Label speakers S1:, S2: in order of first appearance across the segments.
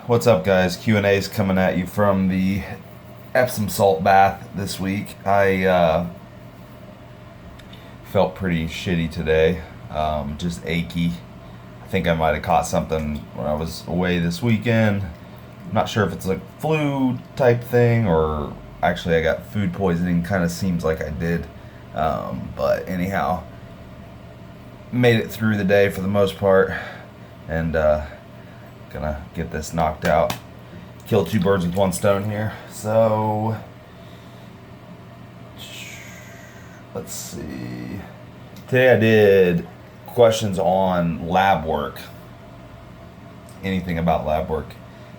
S1: What's up, guys? Q&A is coming at you from the Epsom salt bath this week. I felt pretty shitty today, just achy. I think I might have caught something when I was away this weekend. I'm not sure if it's like flu type thing or actually I got food poisoning. Kind of seems like I did. But anyhow, made it through the day for the most part, and gonna get this knocked out. Kill two birds with one stone here. So let's see. Today I did questions on lab work. Anything about lab work.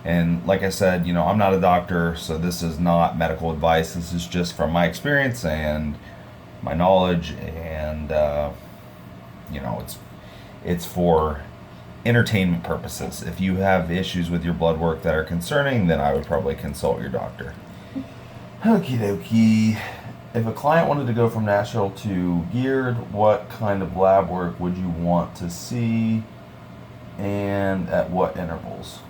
S1: And like I said, I'm not a doctor, so this is not medical advice. This is just from my experience and my knowledge, and it's for entertainment purposes. If you have issues with your blood work that are concerning, then I would probably consult your doctor. Okie dokie. If a client wanted to go from natural to geared, what kind of lab work would you want to see and at what intervals?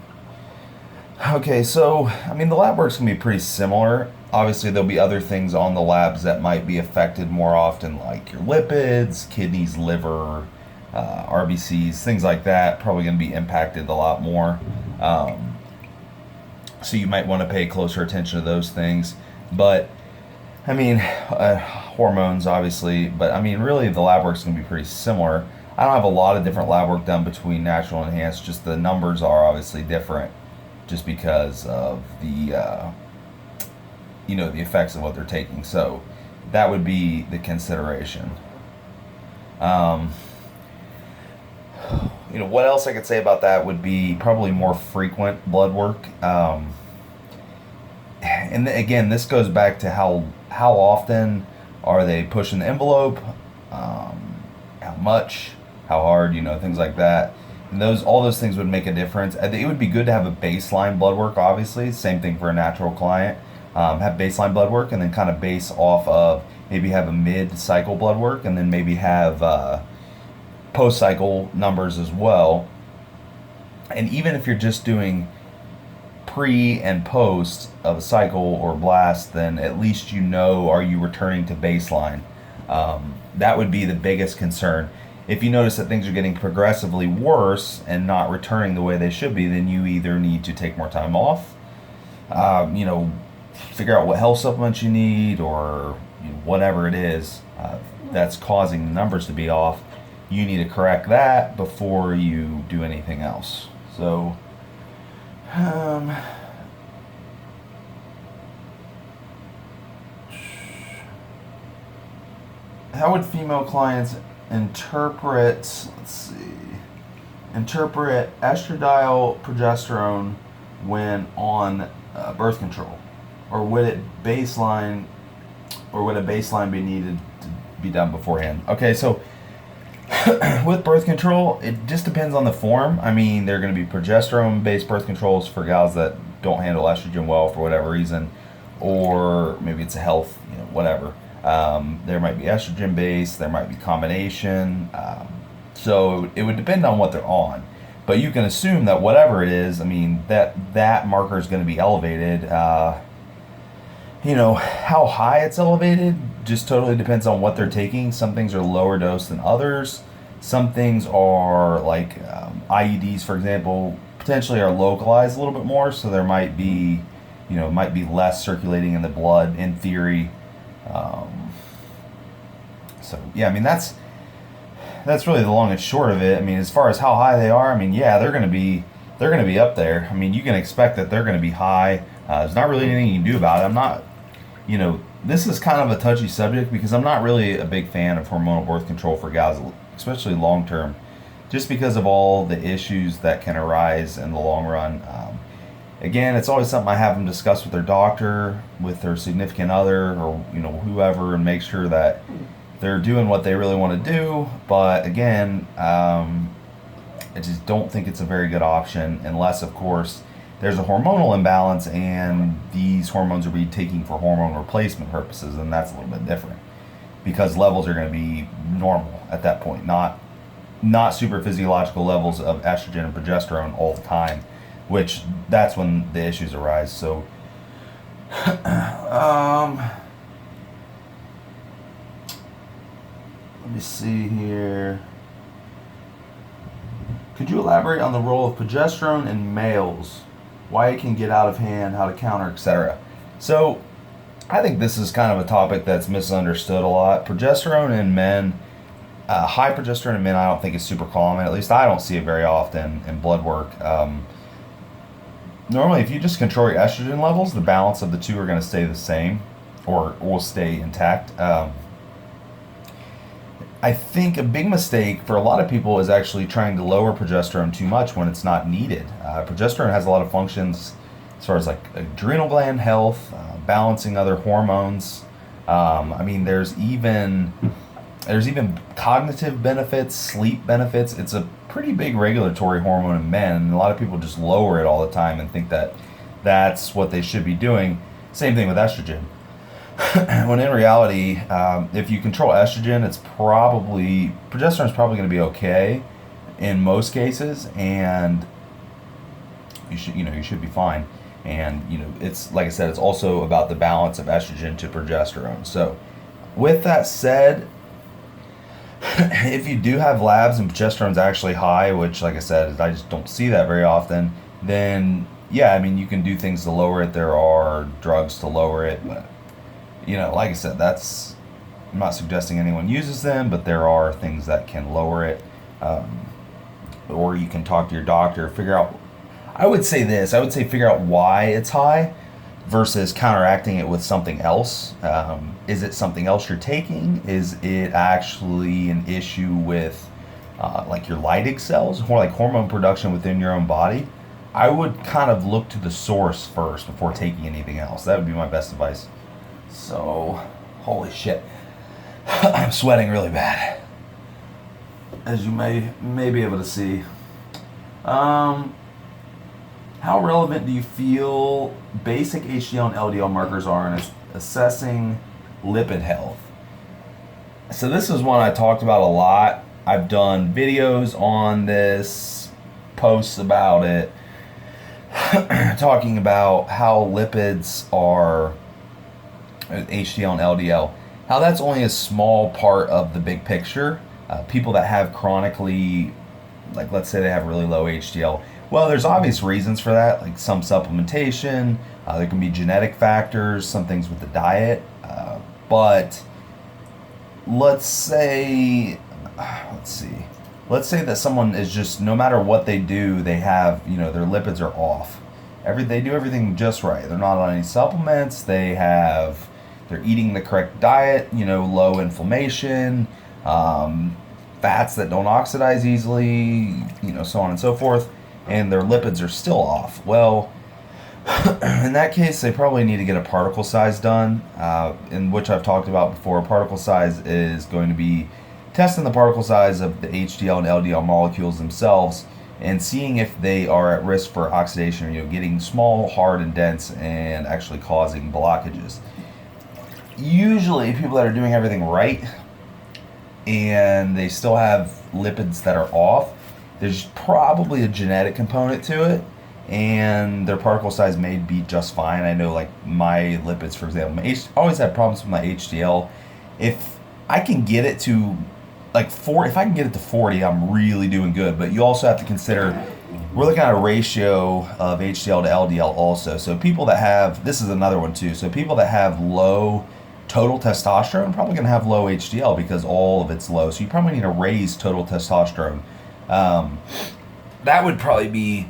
S1: Okay, so, the lab work's going to be pretty similar. Obviously, there'll be other things on the labs that might be affected more often, like your lipids, kidneys, liver, RBCs, things like that, probably going to be impacted a lot more. So you might want to pay closer attention to those things. But, hormones, obviously, but, really the lab work's going to be pretty similar. I don't have a lot of different lab work done between natural and enhanced, just the numbers are obviously different just because of the, the effects of what they're taking. So that would be the consideration. What else I could say about that would be probably more frequent blood work. And again, this goes back to how often are they pushing the envelope, how much, how hard, things like that. And all those things would make a difference. I think it would be good to have a baseline blood work, obviously. Same thing for a natural client. Have baseline blood work and then kind of base off of maybe have a mid-cycle blood work and then maybe have post-cycle numbers as well. And even if you're just doing pre and post of a cycle or blast, then at least are you returning to baseline. That would be the biggest concern. If you notice that things are getting progressively worse and not returning the way they should be, then you either need to take more time off, figure out what health supplements you need, or whatever it is that's causing the numbers to be off. You need to correct that before you do anything else. So, how would female clients interpret estradiol, progesterone when on birth control, or would a baseline be needed to be done beforehand? Okay, so with birth control, it just depends on the form. There are going to be progesterone-based birth controls for gals that don't handle estrogen well for whatever reason, or maybe it's a health, whatever. There might be estrogen-based, there might be combination. So it would depend on what they're on. But you can assume that whatever it is, that marker is going to be elevated. How high it's elevated just totally depends on what they're taking. Some things are lower dose than others. Some things are like IUDs, for example, potentially are localized a little bit more. So there might be, might be less circulating in the blood in theory. So yeah, that's really the long and short of it. As far as how high they are, yeah, they're gonna be up there. You can expect that they're gonna be high. There's not really anything you can do about it. I'm not, this is kind of a touchy subject because I'm not really a big fan of hormonal birth control for gals, especially long term, just because of all the issues that can arise in the long run. Again, it's always something I have them discuss with their doctor, with their significant other, or whoever, and make sure that they're doing what they really want to do. But again, I just don't think it's a very good option unless, of course, there's a hormonal imbalance and these hormones are being taken for hormone replacement purposes, and that's a little bit different because levels are going to be normal at that point, not super physiological levels of estrogen and progesterone all the time. which that's when the issues arise. So, let me see here. Could you elaborate on the role of progesterone in males? Why it can get out of hand, how to counter, etc. So, I think this is kind of a topic that's misunderstood a lot. Progesterone in men, high progesterone in men, I don't think is super common. At least I don't see it very often in blood work. Normally, if you just control your estrogen levels, the balance of the two are going to stay the same, or will stay intact. I think a big mistake for a lot of people is actually trying to lower progesterone too much when it's not needed. Progesterone has a lot of functions as far as like adrenal gland health, balancing other hormones. I mean, there's even cognitive benefits, sleep benefits. It's a pretty big regulatory hormone in men, and a lot of people just lower it all the time and think that that's what they should be doing. Same thing with estrogen. When in reality, if you control estrogen, progesterone is probably going to be okay in most cases, and you should be fine. And it's like I said, it's also about the balance of estrogen to progesterone. So, with that said, if you do have labs and progesterone's actually high, which, like I said, I just don't see that very often, then yeah, I mean, you can do things to lower it. There are drugs to lower it, but like I said, I'm not suggesting anyone uses them, but there are things that can lower it. Or you can talk to your doctor, figure out. I would say figure out why it's high versus counteracting it with something else. Is it something else you're taking? Is it actually an issue with like your Leydig cells, or like hormone production within your own body? I would kind of look to the source first before taking anything else. That would be my best advice. So, holy shit. I'm sweating really bad, as you may be able to see. How relevant do you feel basic HDL and LDL markers are in assessing lipid health? So this is one I talked about a lot. I've done videos on this, posts about it, talking about how lipids are HDL and LDL, how that's only a small part of the big picture. People that have chronically, like let's say they have really low HDL, well, there's obvious reasons for that, like some supplementation, there can be genetic factors, some things with the diet, but let's say that someone is just, no matter what they do, they have, their lipids are off. They do everything just right. They're not on any supplements. They're eating the correct diet, low inflammation, fats that don't oxidize easily, so on and so forth, and their lipids are still off. Well, in that case, they probably need to get a particle size done, in which I've talked about before. Particle size is going to be testing the particle size of the HDL and LDL molecules themselves and seeing if they are at risk for oxidation, getting small, hard, and dense, and actually causing blockages. Usually, people that are doing everything right and they still have lipids that are off, there's probably a genetic component to it, and their particle size may be just fine. I know, like my lipids, for example, I always have problems with my HDL. If I can get it to like 4, if I can get it to 40, I'm really doing good. But you also have to consider, we're looking at a ratio of HDL to LDL also. So people that have, this is another one too, so people that have low total testosterone are probably going to have low HDL because all of it's low. So you probably need to raise total testosterone. That would probably be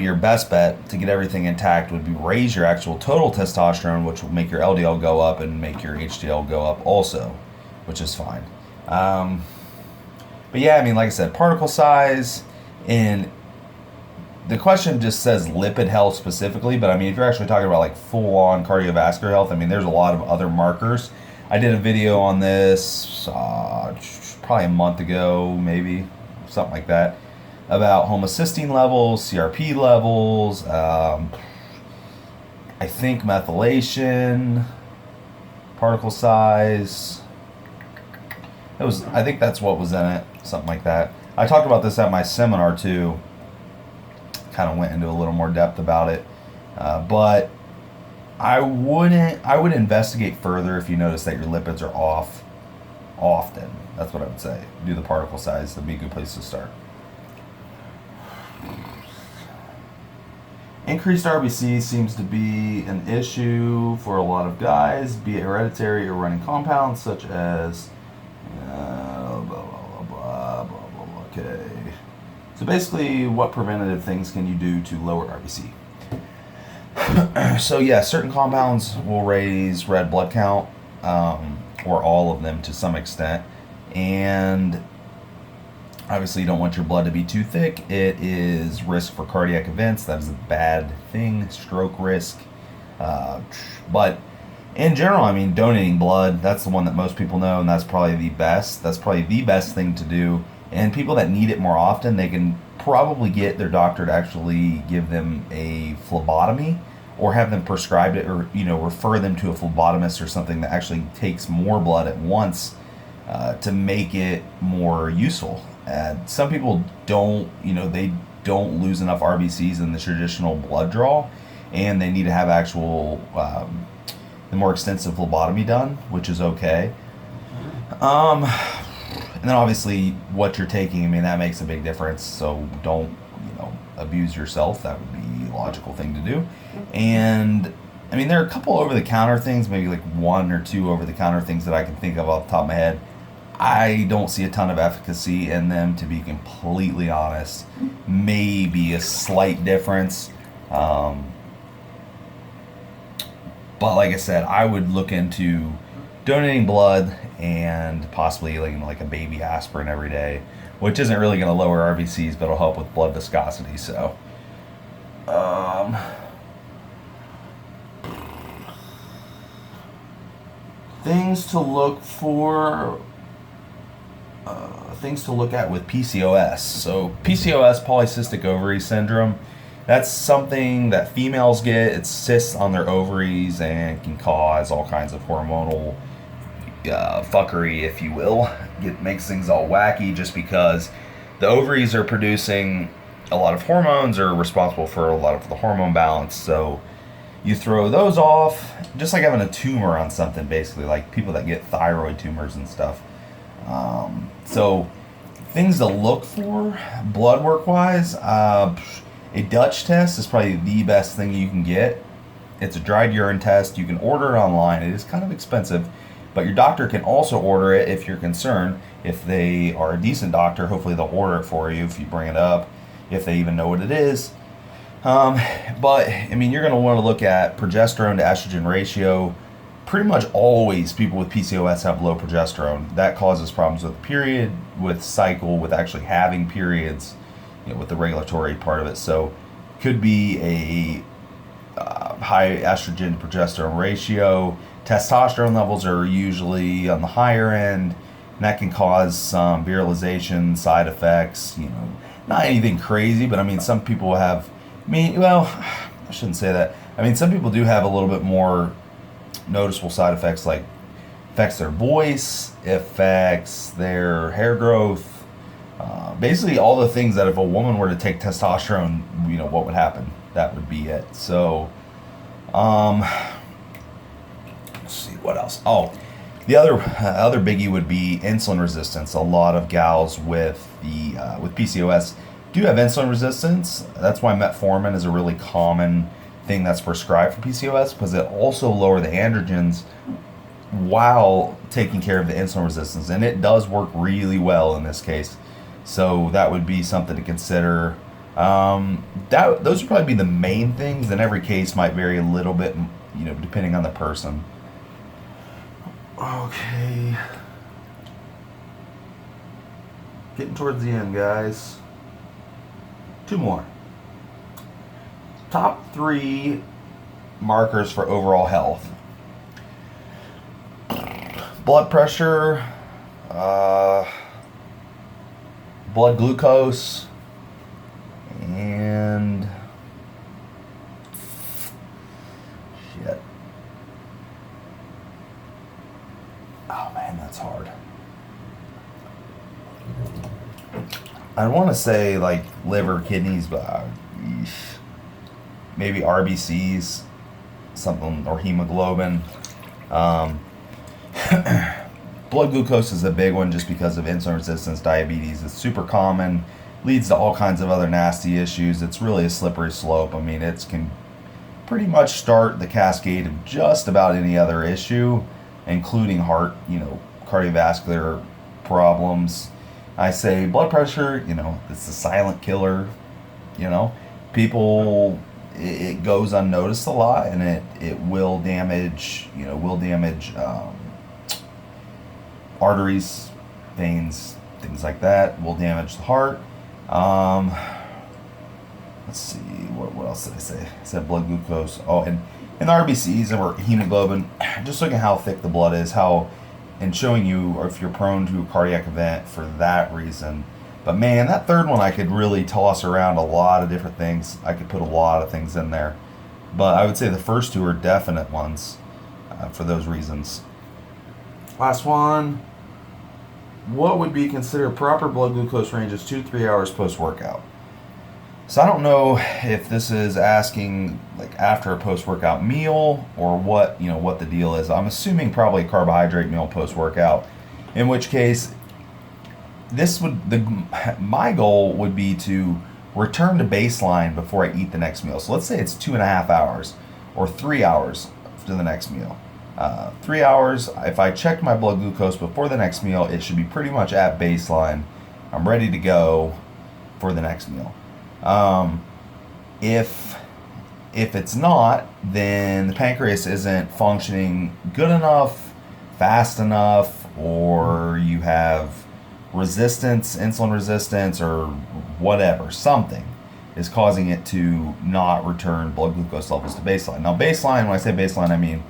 S1: your best bet to get everything intact, would be raise your actual total testosterone, which will make your LDL go up and make your HDL go up also, which is fine. But yeah, I mean, like I said, particle size, and the question just says lipid health specifically, but I mean, if you're actually talking about like full-on cardiovascular health, I mean, there's a lot of other markers. I did a video on this probably a month ago, maybe, something like that, about homocysteine levels, CRP levels, I think methylation, particle size. I think that's what was in it, something like that. I talked about this at my seminar too. kind of went into a little more depth about it. But I would investigate further if you notice that your lipids are off often. That's what I would say. Do the particle size. That'd be a good place to start. Increased RBC seems to be an issue for a lot of guys, be it hereditary or running compounds such as blah, blah, blah, blah, blah, blah. Okay. So basically, what preventative things can you do to lower RBC? So yeah, certain compounds will raise red blood count, or all of them to some extent, and obviously you don't want your blood to be too thick. It is risk for cardiac events. That is a bad thing. Stroke risk. But in general, I mean, donating blood, that's the one that most people know, and that's probably the best. That's probably the best thing to do. And people that need it more often, they can probably get their doctor to actually give them a phlebotomy, or have them prescribed it, or refer them to a phlebotomist or something that actually takes more blood at once to make it more useful. And some people don't, they don't lose enough RBCs in the traditional blood draw, and they need to have actual, the more extensive phlebotomy done, which is okay. And then obviously what you're taking, I mean, that makes a big difference. So don't, abuse yourself. That would be a logical thing to do. And I mean, there are a couple over-the-counter things, maybe like one or two over-the-counter things that I can think of off the top of my head. I don't see a ton of efficacy in them, to be completely honest. Maybe a slight difference. But like I said, I would look into donating blood and possibly like a baby aspirin every day, which isn't really going to lower RBCs, but it'll help with blood viscosity. So, things to look for. Things to look at with PCOS. So PCOS, polycystic ovary syndrome, that's something that females get. It cysts on their ovaries and can cause all kinds of hormonal fuckery, if you will. It makes things all wacky just because the ovaries are producing a lot of hormones, are responsible for a lot of the hormone balance. So you throw those off, just like having a tumor on something, basically, like people that get thyroid tumors and stuff. So things to look for blood work wise, a Dutch test is probably the best thing you can get. It's a dried urine test. You can order it online. It is kind of expensive, but your doctor can also order it if you're concerned. If they are a decent doctor, hopefully they'll order it for you if you bring it up, if they even know what it is. But I mean, you're going to want to look at progesterone to estrogen ratio. Pretty much always people with PCOS have low progesterone. That causes problems with period, with cycle, with actually having periods, with the regulatory part of it. So could be a high estrogen to progesterone ratio. Testosterone levels are usually on the higher end, and that can cause some virilization, side effects, not anything crazy, but I mean, some people have, I shouldn't say that. I mean, some people do have a little bit more noticeable side effects, like affects their voice, affects their hair growth, basically all the things that if a woman were to take testosterone, what would happen? That would be it. So, let's see what else. Oh, the other biggie would be insulin resistance. A lot of gals with with PCOS do have insulin resistance. That's why metformin is a really common thing that's prescribed for PCOS, because it also lower the androgens while taking care of the insulin resistance, and it does work really well in this case. So that would be something to consider. Those would probably be the main things, and every case might vary a little bit, depending on the person. Okay, getting towards the end, guys. 2 more. Top 3 markers for overall health: blood pressure, blood glucose, and shit. Oh man, that's hard. I want to say like liver, kidneys, but yeesh. maybe RBCs, something, or hemoglobin. Um, blood glucose is a big one just because of insulin resistance, diabetes. It's super common, leads to all kinds of other nasty issues. It's really a slippery slope. I mean, it can pretty much start the cascade of just about any other issue, including heart, cardiovascular problems. I say blood pressure, it's a silent killer. People, it goes unnoticed a lot, and it will damage, arteries, veins, things like that. Will damage the heart. Let's see, what else did I say? I said blood glucose. Oh, and in the RBCs or hemoglobin, just looking at how thick the blood is, and showing you if you're prone to a cardiac event for that reason. But man, that third one I could really toss around a lot of different things. I could put a lot of things in there. But I would say the first two are definite ones for those reasons. Last one. What would be considered proper blood glucose ranges 2 to 3 hours post-workout? So I don't know if this is asking like after a post-workout meal or what the deal is. I'm assuming probably a carbohydrate meal post-workout. In which case, my goal would be to return to baseline before I eat the next meal. So let's say it's 2.5 hours or 3 hours to the next meal. 3 hours, if I checked my blood glucose before the next meal, it should be pretty much at baseline. I'm ready to go for the next meal. If it's not, then the pancreas isn't functioning good enough, fast enough, or you have resistance, insulin resistance, or whatever, something is causing it to not return blood glucose levels to baseline. Now, baseline, when I say baseline, I mean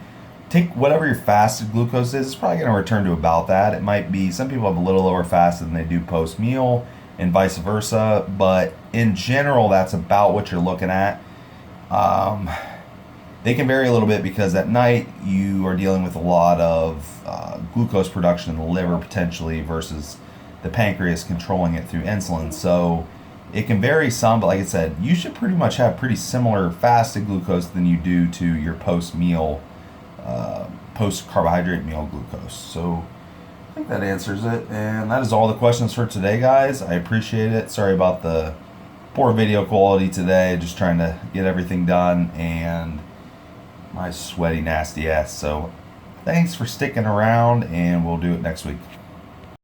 S1: take whatever your fasted glucose is, it's probably going to return to about that. It might be, some people have a little lower fasted than they do post-meal, and vice versa, but in general, that's about what you're looking at. They can vary a little bit because at night you are dealing with a lot of glucose production in the liver potentially versus the pancreas controlling it through insulin. So it can vary some, but like I said, you should pretty much have pretty similar fasted glucose than you do to your post-meal, post-carbohydrate meal glucose. So I think that answers it, and that is all the questions for today, guys. I appreciate it. Sorry about the poor video quality today, just trying to get everything done, and my sweaty nasty ass. So thanks for sticking around, and we'll do it next week.